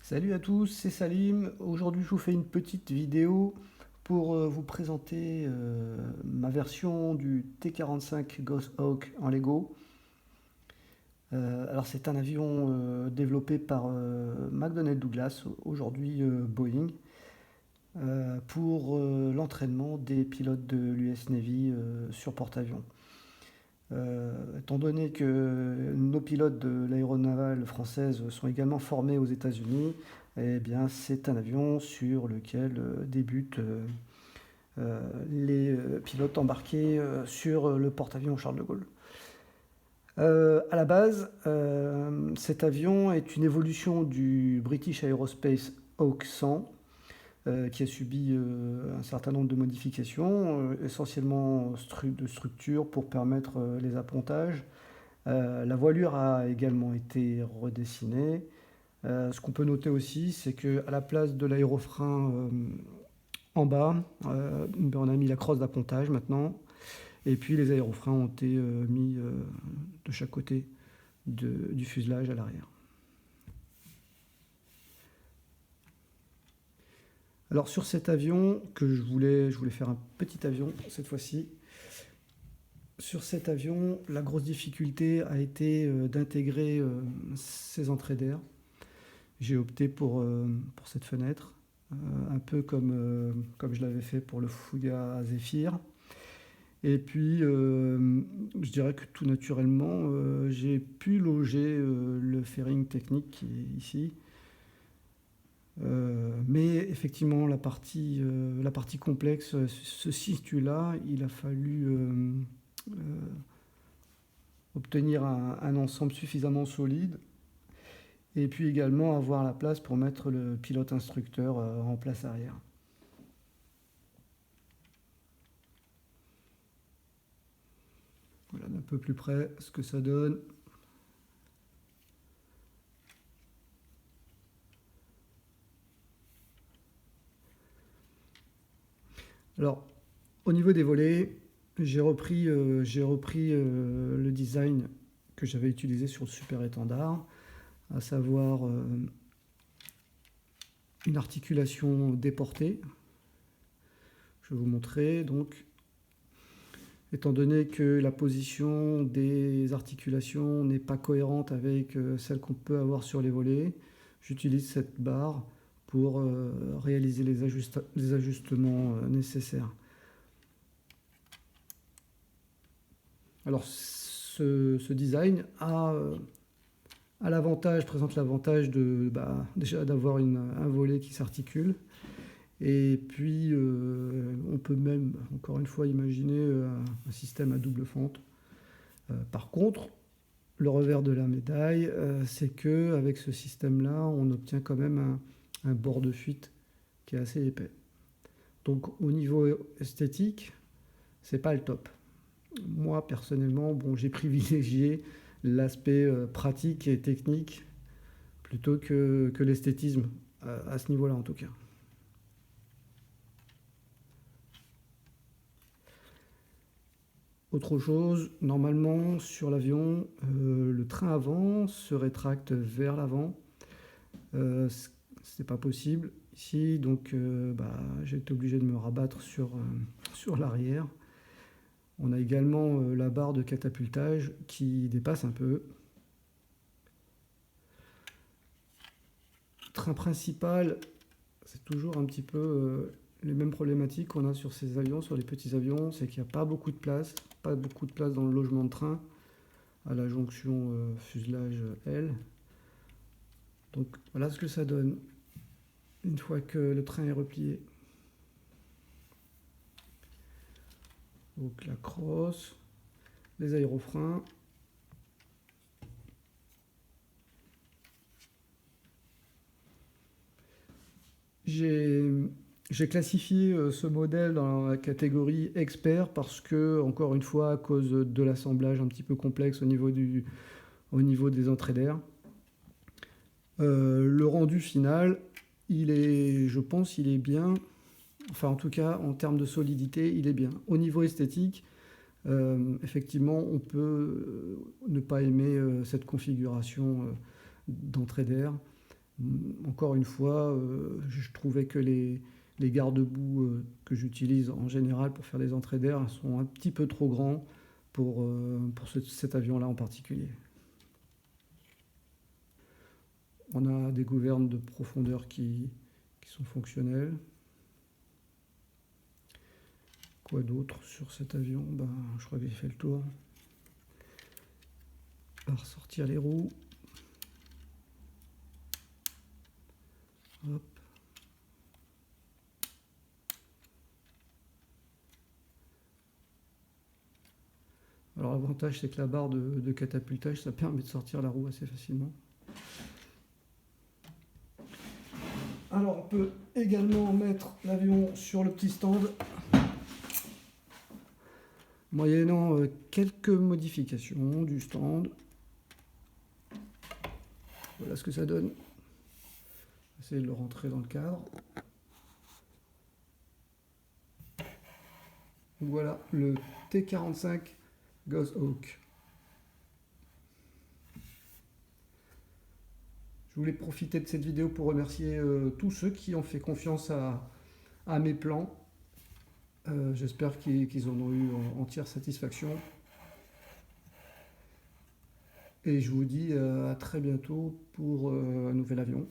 Salut à tous, c'est Salim. Aujourd'hui, je vous fais une petite vidéo pour vous présenter ma version du T-45 Ghost Hawk en Lego. Alors, c'est un avion développé par McDonnell Douglas, aujourd'hui Boeing, pour l'entraînement des pilotes de l'US Navy sur porte-avions. Étant donné que nos pilotes de l'aéronavale française sont également formés aux États-Unis, eh bien, c'est un avion sur lequel débutent les pilotes embarqués sur le porte-avions Charles de Gaulle. À la base, cet avion est une évolution du British Aerospace Hawk 100, qui a subi un certain nombre de modifications, essentiellement de structure pour permettre les appontages. La voilure a également été redessinée. Ce qu'on peut noter aussi, c'est qu'à la place de l'aérofrein en bas, on a mis la crosse d'appontage maintenant. Et puis les aérofreins ont été mis de chaque côté du fuselage à l'arrière. Alors sur cet avion, je voulais faire un petit avion cette fois-ci. Sur cet avion, la grosse difficulté a été d'intégrer ces entrées d'air. J'ai opté pour cette fenêtre, un peu comme je l'avais fait pour le Fuga Zephyr. Et puis, je dirais que tout naturellement, j'ai pu loger le fairing technique qui est ici. Mais effectivement, la partie complexe se situe là. Il a fallu obtenir un ensemble suffisamment solide et puis également avoir la place pour mettre le pilote instructeur en place arrière. Voilà d'un peu plus près ce que ça donne. Alors, au niveau des volets, j'ai repris le design que j'avais utilisé sur le Super Étendard, à savoir une articulation déportée. Je vais vous montrer. Donc, étant donné que la position des articulations n'est pas cohérente avec celle qu'on peut avoir sur les volets, j'utilise cette barre pour réaliser les ajustements nécessaires. Alors, ce design présente l'avantage déjà d'avoir un volet qui s'articule. Et puis, on peut même, encore une fois, imaginer un système à double fente. Par contre, le revers de la médaille, c'est qu'avec ce système-là, on obtient quand même un bord de fuite qui est assez épais. Donc, au niveau esthétique, c'est pas le top. Moi, personnellement, j'ai privilégié l'aspect pratique et technique plutôt que l'esthétisme, à ce niveau-là en tout cas. Autre chose, normalement sur l'avion, le train avant se rétracte vers l'avant. C'est pas possible ici, donc j'ai été obligé de me rabattre sur l'arrière. On a également la barre de catapultage qui dépasse un peu. Train principal, c'est toujours un petit peu les mêmes problématiques qu'on a sur ces avions, sur les petits avions, c'est qu'il n'y a pas beaucoup de place dans le logement de train à la jonction fuselage L. Donc voilà ce que ça donne une fois que le train est replié. Donc la crosse, les aérofreins. J'ai classifié ce modèle dans la catégorie expert parce que, encore une fois, à cause de l'assemblage un petit peu complexe au niveau des entrées d'air. Le rendu final, je pense, il est bien. Enfin, en tout cas, en termes de solidité, il est bien. Au niveau esthétique, effectivement, on peut ne pas aimer cette configuration d'entrée d'air. Encore une fois, je trouvais que les garde-boue que j'utilise en général pour faire des entrées d'air sont un petit peu trop grands pour cet avion-là en particulier. On a des gouvernes de profondeur qui sont fonctionnelles. Quoi d'autre sur cet avion? Je crois que j'ai fait le tour. On va ressortir les roues. Hop. Alors l'avantage c'est que la barre de catapultage, ça permet de sortir la roue assez facilement. Alors on peut également mettre l'avion sur le petit stand, moyennant quelques modifications du stand. Voilà ce que ça donne. On va essayer de le rentrer dans le cadre. Voilà le T45 Goshawk. Je voulais profiter de cette vidéo pour remercier tous ceux qui ont fait confiance à mes plans. J'espère qu'ils en ont eu entière satisfaction. Et je vous dis à très bientôt pour un nouvel avion.